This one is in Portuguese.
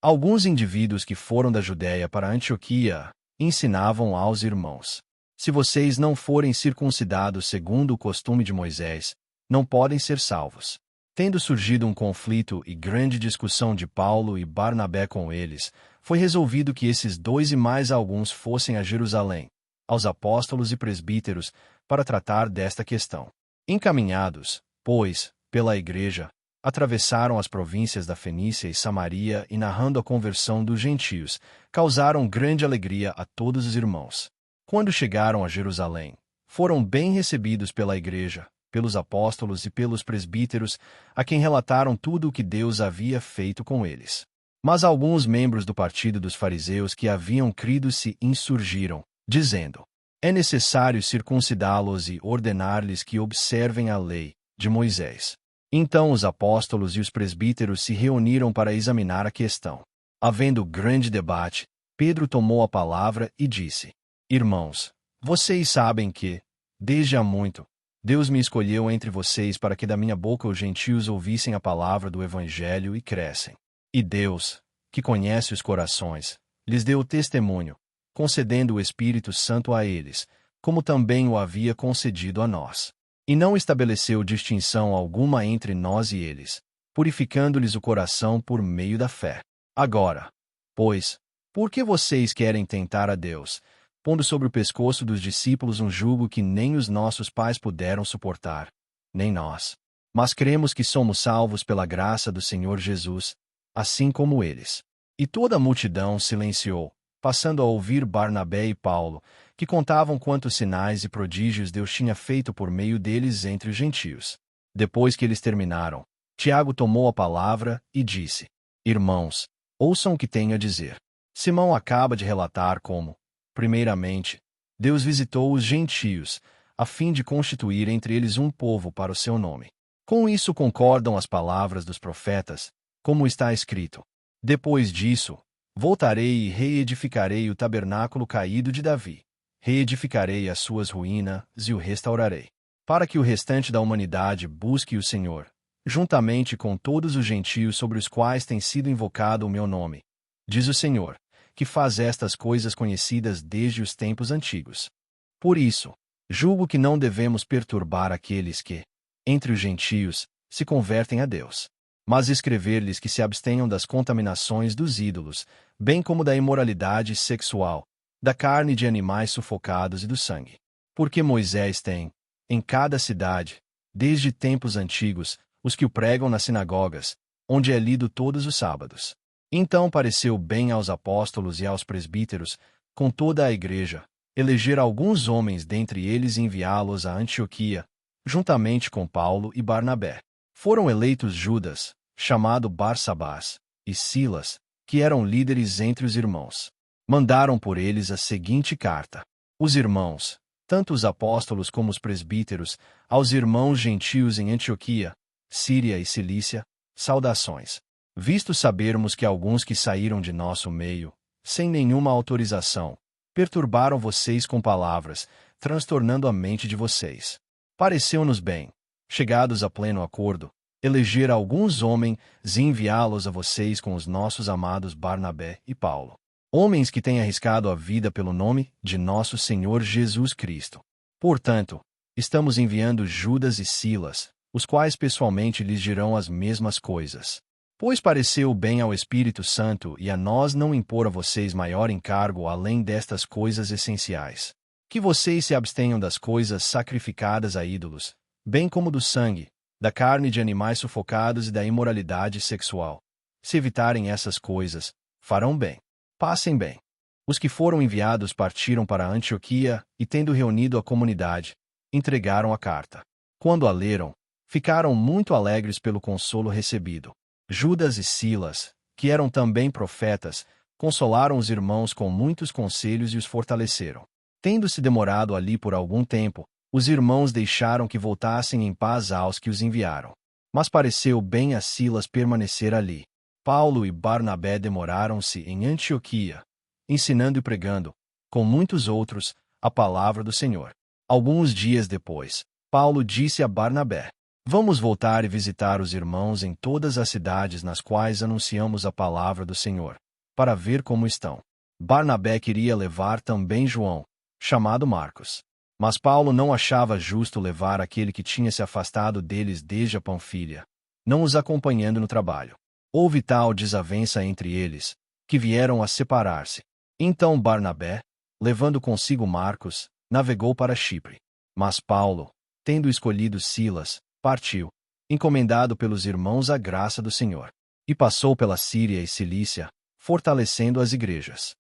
Alguns indivíduos que foram da Judéia para Antioquia ensinavam aos irmãos: se vocês não forem circuncidados segundo o costume de Moisés, não podem ser salvos. Tendo surgido um conflito e grande discussão de Paulo e Barnabé com eles, foi resolvido que esses dois e mais alguns fossem a Jerusalém, aos apóstolos e presbíteros, para tratar desta questão. Encaminhados, pois, pela igreja, atravessaram as províncias da Fenícia e Samaria e, narrando a conversão dos gentios, causaram grande alegria a todos os irmãos. Quando chegaram a Jerusalém, foram bem recebidos pela igreja, pelos apóstolos e pelos presbíteros, a quem relataram tudo o que Deus havia feito com eles. Mas alguns membros do partido dos fariseus que haviam crido se insurgiram, dizendo: é necessário circuncidá-los e ordenar-lhes que observem a lei de Moisés. Então os apóstolos e os presbíteros se reuniram para examinar a questão. Havendo grande debate, Pedro tomou a palavra e disse: irmãos, vocês sabem que, desde há muito, Deus me escolheu entre vocês para que da minha boca os gentios ouvissem a palavra do Evangelho e crescem. E Deus, que conhece os corações, lhes deu testemunho, concedendo o Espírito Santo a eles, como também o havia concedido a nós. E não estabeleceu distinção alguma entre nós e eles, purificando-lhes o coração por meio da fé. Agora, pois, por que vocês querem tentar a Deus, pondo sobre o pescoço dos discípulos um jugo que nem os nossos pais puderam suportar, nem nós? Mas cremos que somos salvos pela graça do Senhor Jesus, assim como eles. E toda a multidão silenciou, passando a ouvir Barnabé e Paulo, que contavam quantos sinais e prodígios Deus tinha feito por meio deles entre os gentios. Depois que eles terminaram, Tiago tomou a palavra e disse: irmãos, ouçam o que tenho a dizer. Simão acaba de relatar como, primeiramente, Deus visitou os gentios, a fim de constituir entre eles um povo para o seu nome. Com isso concordam as palavras dos profetas, como está escrito: depois disso, voltarei e reedificarei o tabernáculo caído de Davi. Reedificarei as suas ruínas e o restaurarei, para que o restante da humanidade busque o Senhor, juntamente com todos os gentios sobre os quais tem sido invocado o meu nome. Diz o Senhor, que faz estas coisas conhecidas desde os tempos antigos. Por isso, julgo que não devemos perturbar aqueles que, entre os gentios, se convertem a Deus, mas escrever-lhes que se abstenham das contaminações dos ídolos, bem como da imoralidade sexual, da carne de animais sufocados e do sangue. Porque Moisés tem, em cada cidade, desde tempos antigos, os que o pregam nas sinagogas, onde é lido todos os sábados. Então pareceu bem aos apóstolos e aos presbíteros, com toda a igreja, eleger alguns homens dentre eles e enviá-los a Antioquia, juntamente com Paulo e Barnabé. Foram eleitos Judas, chamado Barsabás, e Silas, que eram líderes entre os irmãos. Mandaram por eles a seguinte carta: os irmãos, tanto os apóstolos como os presbíteros, aos irmãos gentios em Antioquia, Síria e Cilícia, saudações. Visto sabermos que alguns que saíram de nosso meio, sem nenhuma autorização, perturbaram vocês com palavras, transtornando a mente de vocês. Pareceu-nos bem, chegados a pleno acordo, eleger alguns homens e enviá-los a vocês com os nossos amados Barnabé e Paulo. Homens que têm arriscado a vida pelo nome de nosso Senhor Jesus Cristo. Portanto, estamos enviando Judas e Silas, os quais pessoalmente lhes dirão as mesmas coisas. Pois pareceu bem ao Espírito Santo e a nós não impor a vocês maior encargo além destas coisas essenciais: que vocês se abstenham das coisas sacrificadas a ídolos, bem como do sangue, da carne de animais sufocados e da imoralidade sexual. Se evitarem essas coisas, farão bem. Passem bem. Os que foram enviados partiram para Antioquia e, tendo reunido a comunidade, entregaram a carta. Quando a leram, ficaram muito alegres pelo consolo recebido. Judas e Silas, que eram também profetas, consolaram os irmãos com muitos conselhos e os fortaleceram. Tendo-se demorado ali por algum tempo, os irmãos deixaram que voltassem em paz aos que os enviaram. Mas pareceu bem a Silas permanecer ali. Paulo e Barnabé demoraram-se em Antioquia, ensinando e pregando, com muitos outros, a palavra do Senhor. Alguns dias depois, Paulo disse a Barnabé: Vamos voltar e visitar os irmãos em todas as cidades nas quais anunciamos a palavra do Senhor, para ver como estão. Barnabé queria levar também João, chamado Marcos. Mas Paulo não achava justo levar aquele que tinha se afastado deles desde a Panfilha, não os acompanhando no trabalho. Houve tal desavença entre eles, que vieram a separar-se. Então Barnabé, levando consigo Marcos, navegou para Chipre. Mas Paulo, tendo escolhido Silas, partiu, encomendado pelos irmãos à graça do Senhor, e passou pela Síria e Cilícia, fortalecendo as igrejas.